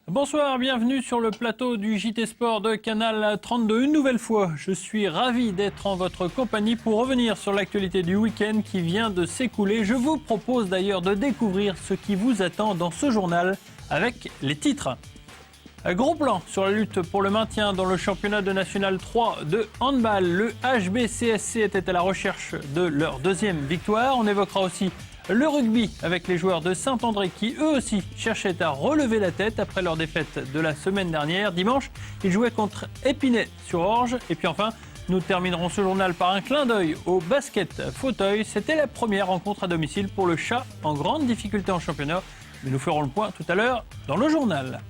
Bonsoir, bienvenue sur le plateau du JT Sport de Canal 32. Une nouvelle fois, je suis ravi d'être en votre compagnie pour revenir sur l'actualité du week-end qui vient de s'écouler. Je vous propose d'ailleurs de découvrir ce qui vous attend dans ce journal avec les titres. Gros plan sur la lutte pour le maintien dans le championnat de National 3 de handball. Le HBCSC était à la recherche de leur deuxième victoire. On évoquera aussi le rugby avec les joueurs de Saint-André qui eux aussi cherchaient à relever la tête après leur défaite de la semaine dernière. Dimanche, ils jouaient contre Épinay-sur-Orge. Et puis enfin, nous terminerons ce journal par un clin d'œil au basket fauteuil. C'était la première rencontre à domicile pour le Chat en grande difficulté en championnat. Mais nous ferons le point tout à l'heure dans le journal.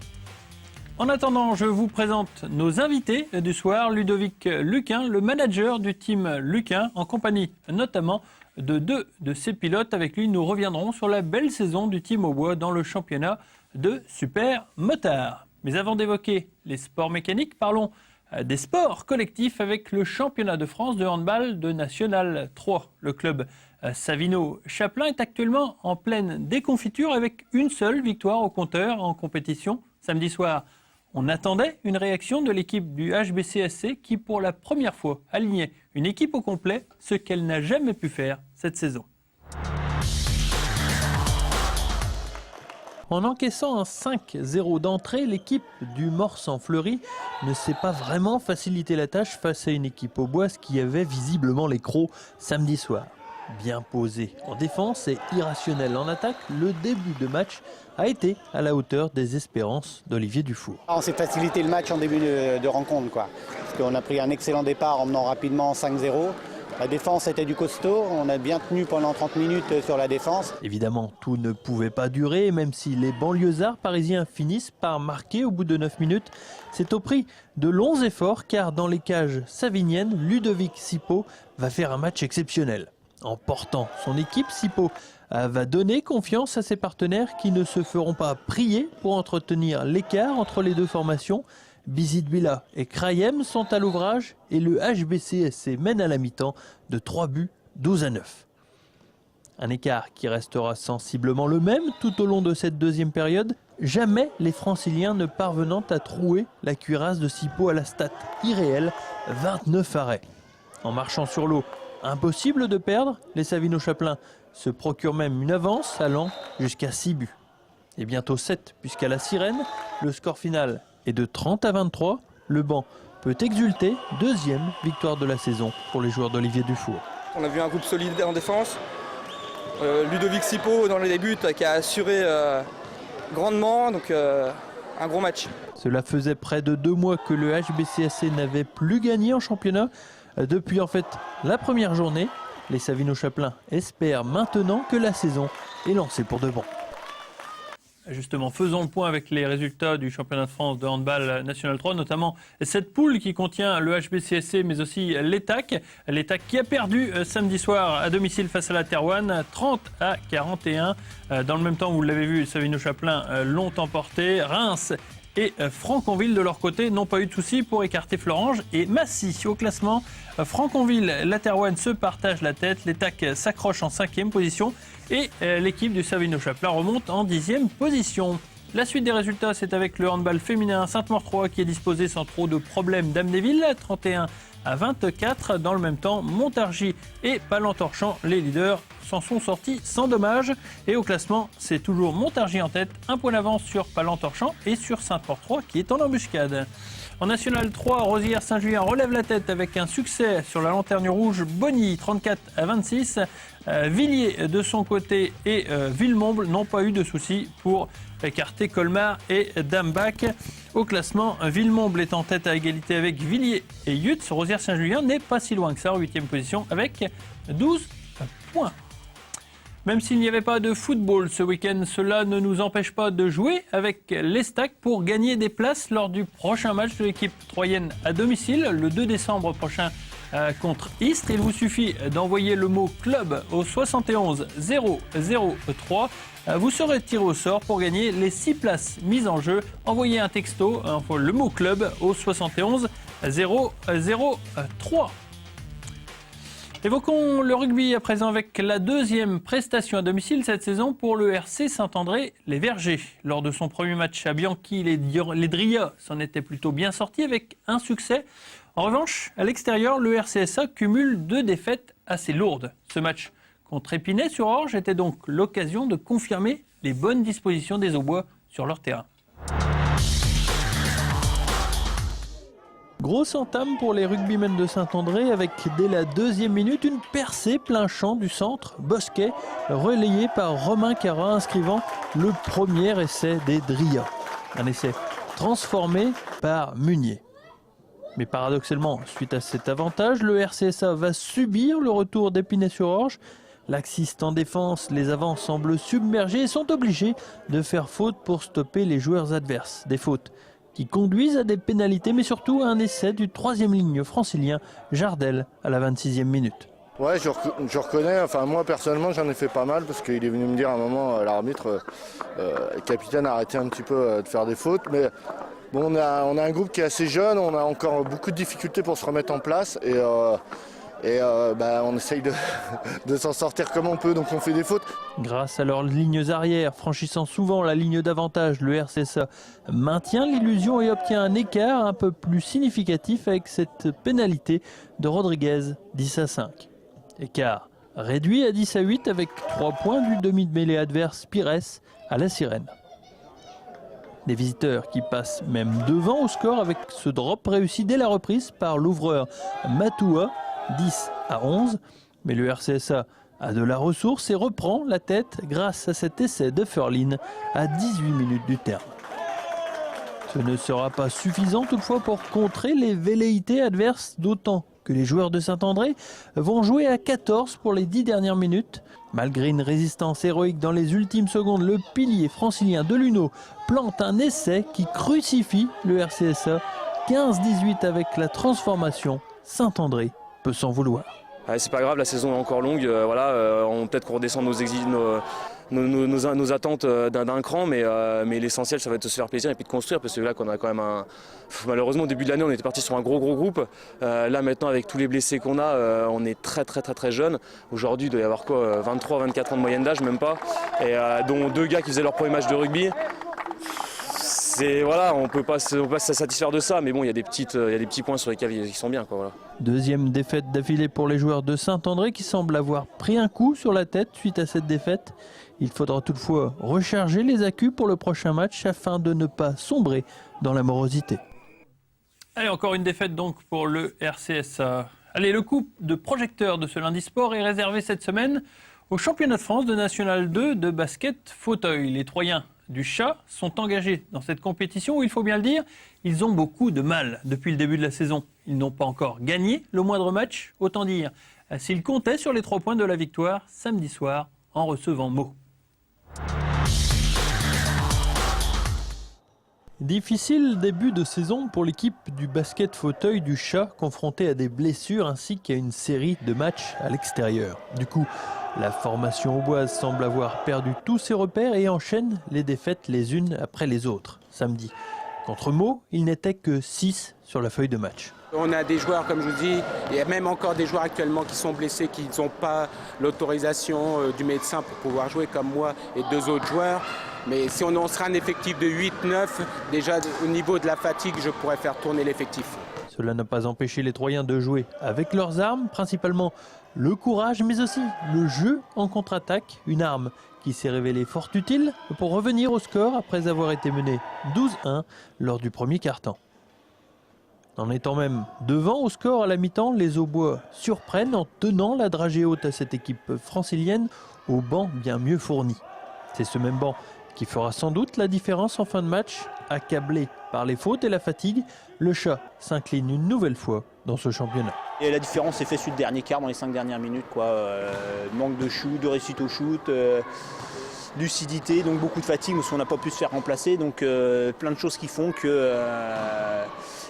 En attendant, je vous présente nos invités du soir. Ludovic Luquin, le manager du team Luquin, en compagnie notamment de deux de ses pilotes. Avec lui, nous reviendrons sur la belle saison du team Aubois dans le championnat de Super Motard. Mais avant d'évoquer les sports mécaniques, parlons des sports collectifs avec le championnat de France de handball de National 3. Le club Savino-Chapelain est actuellement en pleine déconfiture avec une seule victoire au compteur en compétition. Samedi soir, on attendait une réaction de l'équipe du HBCSC qui, pour la première fois, alignait une équipe au complet, ce qu'elle n'a jamais pu faire cette saison. En encaissant un 5-0 d'entrée, l'équipe du Morsan-Fleury ne s'est pas vraiment facilité la tâche face à une équipe auboise qui avait visiblement les crocs samedi soir. Bien posé en défense et irrationnel en attaque, le début de match a été à la hauteur des espérances d'Olivier Dufour. On s'est facilité le match en début de rencontre, parce qu'on a pris un excellent départ en menant rapidement 5-0. La défense était du costaud, on a bien tenu pendant 30 minutes sur la défense. Évidemment, tout ne pouvait pas durer, même si les banlieusards parisiens finissent par marquer au bout de 9 minutes. C'est au prix de longs efforts, car dans les cages saviniennes, Ludovic Sipo va faire un match exceptionnel. En portant son équipe, Sipo va donner confiance à ses partenaires qui ne se feront pas prier pour entretenir l'écart entre les deux formations. Bizidbila et Krayem sont à l'ouvrage et le HBCSC mène à la mi-temps de 3 buts, 12-9. Un écart qui restera sensiblement le même tout au long de cette deuxième période. Jamais les Franciliens ne parvenant à trouer la cuirasse de Sipo à la stat irréelle, 29 arrêts. En marchant sur l'eau, impossible de perdre, les Savino-Chapelain se procurent même une avance allant jusqu'à 6 buts. Et bientôt 7, puisqu'à la sirène, le score final est de 30-23. Le banc peut exulter, deuxième victoire de la saison pour les joueurs d'Olivier Dufour. On a vu un groupe solide en défense. Ludovic Sipo dans les buts qui a assuré grandement, donc un gros match. Cela faisait près de 2 mois que le HBCSC n'avait plus gagné en championnat. Depuis en fait la première journée, les Savino-Chapelain espèrent maintenant que la saison est lancée pour de bon. Justement, faisons le point avec les résultats du championnat de France de handball National 3, notamment cette poule qui contient le HBCSC mais aussi l'ETAC. L'ETAC qui a perdu samedi soir à domicile face à la Terouanne, 30-41. Dans le même temps, vous l'avez vu, les Savino-Chapelain l'ont emporté. Reims et Franconville, de leur côté, n'ont pas eu de soucis pour écarter Florange et Massy. Au classement, Franconville, la Terouanne se partagent la tête. L'ETAC s'accroche en 5e position et l'équipe du Savino-Chapelain remonte en 10e position. La suite des résultats, c'est avec le handball féminin Sainte-Maure 3 qui est disposé sans trop de problèmes d'Amnéville, 31-24. Dans le même temps, Montargis et Palentorchamps, les leaders, s'en sont sortis sans dommage. Et au classement, c'est toujours Montargis en tête, un point d'avance sur Palentorchamps et sur Sainte-Maure 3 qui est en embuscade. En National 3, Rosières-Saint-Julien relève la tête avec un succès sur la lanterne rouge. Bonny, 34-26. Villiers, de son côté, et Villemomble n'ont pas eu de soucis pour écarter Colmar et Dambach. Au classement, Villemomble est en tête à égalité avec Villiers et Yutz. Rosières-Saint-Julien n'est pas si loin que ça, en 8e position, avec 12 points. Même s'il n'y avait pas de football ce week-end, cela ne nous empêche pas de jouer avec l'Estac pour gagner des places lors du prochain match de l'équipe troyenne à domicile, le 2 décembre prochain contre Istres. Il vous suffit d'envoyer le mot club au 71 003. Vous serez tiré au sort pour gagner les 6 places mises en jeu. Envoyez un texto, le mot club au 71 003. Évoquons le rugby à présent avec la deuxième prestation à domicile cette saison pour le RC Saint-André les Vergers. Lors de son premier match à Bianchi, les Drillas s'en étaient plutôt bien sortis avec un succès. En revanche, à l'extérieur, le RCSA cumule 2 défaites assez lourdes. Ce match contre Épinay-sur-Orge était donc l'occasion de confirmer les bonnes dispositions des Aubois sur leur terrain. Grosse entame pour les rugbymen de Saint-André avec dès la 2e minute une percée plein champ du centre, Bosquet, relayé par Romain Cara inscrivant le premier essai des Drillas. Un essai transformé par Munier. Mais paradoxalement, suite à cet avantage, le RCSA va subir le retour d'Épinay-sur-Orge. Laxiste en défense, les avants semblent submergés et sont obligés de faire faute pour stopper les joueurs adverses. Des fautes qui conduisent à des pénalités, mais surtout à un essai du 3e ligne francilien, Jardel, à la 26e minute. Ouais, je reconnais, enfin moi personnellement j'en ai fait pas mal parce qu'il est venu me dire à un moment, l'arbitre, le capitaine a arrêté un petit peu de faire des fautes, mais bon, on a un groupe qui est assez jeune, on a encore beaucoup de difficultés pour se remettre en place et on essaye de s'en sortir comme on peut, donc on fait des fautes. Grâce à leurs lignes arrières, franchissant souvent la ligne d'avantage, le RCSA maintient l'illusion et obtient un écart un peu plus significatif avec cette pénalité de Rodriguez, 10-5. Écart réduit à 10-8 avec 3 points du demi de mêlée adverse Pires à la sirène. Des visiteurs qui passent même devant au score avec ce drop réussi dès la reprise par l'ouvreur Matoua, 10-11. Mais le RCSA a de la ressource et reprend la tête grâce à cet essai de Furlin à 18 minutes du terme. Ce ne sera pas suffisant toutefois pour contrer les velléités adverses, d'autant que les joueurs de Saint-André vont jouer à 14 pour les 10 dernières minutes. Malgré une résistance héroïque dans les ultimes secondes, le pilier francilien Deluno plante un essai qui crucifie le RCSA. 15-18 avec la transformation. Saint-André peut s'en vouloir. C'est pas grave, la saison est encore longue. Peut-être qu'on redescend nos attentes d'un cran, mais l'essentiel, ça va être de se faire plaisir et puis de construire, parce que là, qu'on a quand même malheureusement, au début de l'année, on était parti sur un gros groupe. Là, maintenant, avec tous les blessés qu'on a, on est très jeune. Aujourd'hui, il doit y avoir 23-24 ans de moyenne d'âge, même pas, et dont 2 gars qui faisaient leur premier match de rugby. On peut pas se satisfaire de ça, mais bon, il y a des petits points sur lesquels ils sont bien, quoi, voilà. Deuxième défaite d'affilée pour les joueurs de Saint-André qui semblent avoir pris un coup sur la tête suite à cette défaite. Il faudra toutefois recharger les accus pour le prochain match afin de ne pas sombrer dans la morosité. Allez, encore une défaite donc pour le RCSA. Allez, le coup de projecteur de ce lundi sport est réservé cette semaine au championnat de France de National 2 de basket fauteuil. Les Troyens du Chat sont engagés dans cette compétition où, il faut bien le dire, ils ont beaucoup de mal depuis le début de la saison. Ils n'ont pas encore gagné le moindre match, autant dire s'ils comptaient sur les 3 points de la victoire samedi soir en recevant Meaux. Difficile début de saison pour l'équipe du basket fauteuil du Chat, confrontée à des blessures ainsi qu'à une série de matchs à l'extérieur. Du coup, la formation auboise semble avoir perdu tous ses repères et enchaîne les défaites les unes après les autres. Samedi, contre Meaux, il n'était que 6 sur la feuille de match. On a des joueurs, comme je vous dis, il y a même encore des joueurs actuellement qui sont blessés, qui n'ont pas l'autorisation du médecin pour pouvoir jouer, comme moi et 2 autres joueurs. Mais si on sera un effectif de 8-9, déjà au niveau de la fatigue, je pourrais faire tourner l'effectif. Cela n'a pas empêché les Troyens de jouer avec leurs armes, principalement le courage, mais aussi le jeu en contre-attaque, une arme qui s'est révélée fort utile pour revenir au score après avoir été mené 12-1 lors du premier quart-temps. En étant même devant au score à la mi-temps, les Aubois surprennent en tenant la dragée haute à cette équipe francilienne au banc bien mieux fourni. C'est ce même banc qui fera sans doute la différence en fin de match. Accablé par les fautes et la fatigue, le Chat s'incline une nouvelle fois dans ce championnat. Et la différence s'est faite sur le dernier quart, dans les 5 dernières minutes, manque de shoot, de réussite au shoot, lucidité, donc beaucoup de fatigue parce qu'on n'a pas pu se faire remplacer. Donc plein de choses qui font que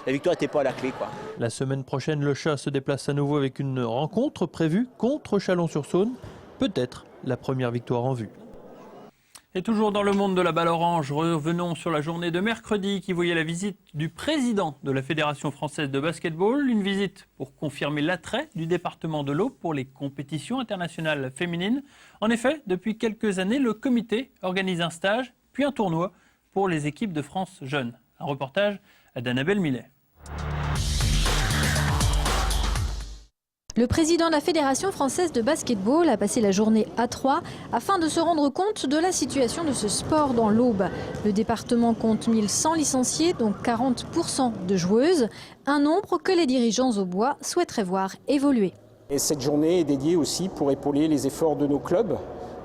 la victoire n'était pas à la clé, quoi. La semaine prochaine, le Chat se déplace à nouveau avec une rencontre prévue contre Chalon-sur-Saône. Peut-être la première victoire en vue. Et toujours dans le monde de la balle orange, revenons sur la journée de mercredi qui voyait la visite du président de la Fédération française de basketball. Une visite pour confirmer l'attrait du département de l'Aube pour les compétitions internationales féminines. En effet, depuis quelques années, le comité organise un stage puis un tournoi pour les équipes de France jeunes. Un reportage d'Annabelle Millet. Le président de la Fédération française de basketball a passé la journée à Troyes afin de se rendre compte de la situation de ce sport dans l'Aube. Le département compte 1100 licenciés, dont 40% de joueuses, un nombre que les dirigeants aubois souhaiteraient voir évoluer. Et cette journée est dédiée aussi pour épauler les efforts de nos clubs,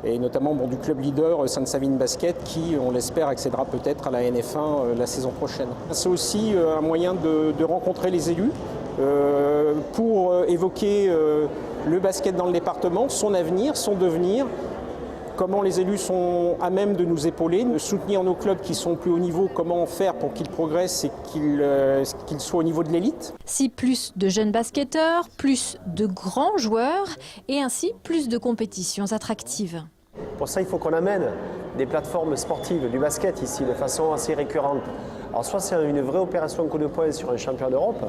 et notamment du club leader Sainte-Savine Basket qui, on l'espère, accédera peut-être à la NF1 la saison prochaine. C'est aussi un moyen de rencontrer les élus pour évoquer le basket dans le département, son avenir, son devenir, comment les élus sont à même de nous épauler, de soutenir nos clubs qui sont au plus haut niveau, comment faire pour qu'ils progressent et qu'ils soient au niveau de l'élite. Si plus de jeunes basketteurs, plus de grands joueurs et ainsi plus de compétitions attractives. Pour ça, il faut qu'on amène des plateformes sportives du basket ici de façon assez récurrente. Alors soit c'est une vraie opération coup de poing sur un champion d'Europe,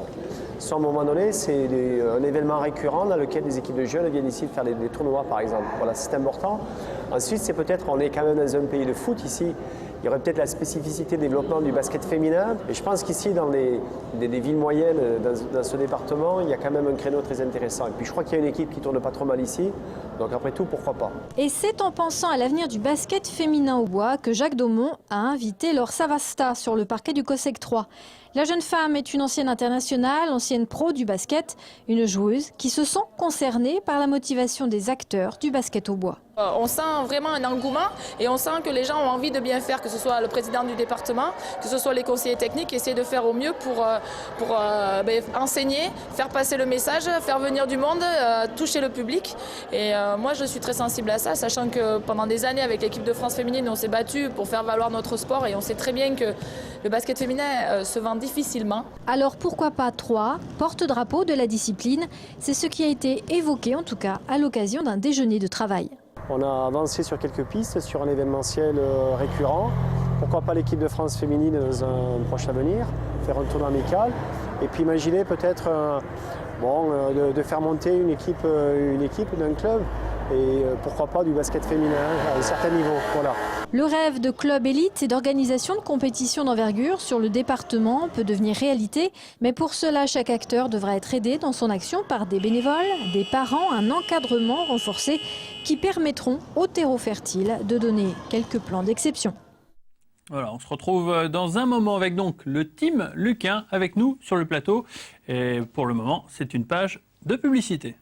soit à un moment donné c'est un événement récurrent dans lequel des équipes de jeunes viennent ici faire des tournois par exemple. Voilà, c'est important. Ensuite c'est peut-être, on est quand même dans un pays de foot ici, il y aurait peut-être la spécificité de développement du basket féminin. Et je pense qu'ici dans des villes moyennes, dans ce département, il y a quand même un créneau très intéressant. Et puis je crois qu'il y a une équipe qui tourne pas trop mal ici, donc après tout pourquoi pas. Et c'est en pensant à l'avenir du basket féminin au bois que Jacques Daumont a invité Laure Savasta sur le parquet du COSEC 3. La jeune femme est une ancienne internationale, ancienne pro du basket, une joueuse qui se sent concernée par la motivation des acteurs du basket au bois. On sent vraiment un engouement et on sent que les gens ont envie de bien faire, que ce soit le président du département, que ce soit les conseillers techniques, essayer de faire au mieux pour enseigner, faire passer le message, faire venir du monde, toucher le public. Et moi je suis très sensible à ça, sachant que pendant des années avec l'équipe de France féminine, on s'est battu pour faire valoir notre sport et on sait très bien que le basket féminin se vend difficilement. Alors pourquoi pas Troyes, porte-drapeau de la discipline? C'est ce qui a été évoqué en tout cas à l'occasion d'un déjeuner de travail. On a avancé sur quelques pistes, sur un événementiel récurrent. Pourquoi pas l'équipe de France féminine dans un proche avenir, faire un tournoi amical. Et puis imaginer peut-être de faire monter une équipe d'un club. Et pourquoi pas du basket féminin à un certain niveau. Voilà. Le rêve de club élite et d'organisation de compétitions d'envergure sur le département peut devenir réalité. Mais pour cela, chaque acteur devra être aidé dans son action par des bénévoles, des parents, un encadrement renforcé qui permettront au terreau fertile de donner quelques plans d'exception. Voilà, on se retrouve dans un moment avec donc le team Luquin avec nous sur le plateau. Et pour le moment, c'est une page de publicité.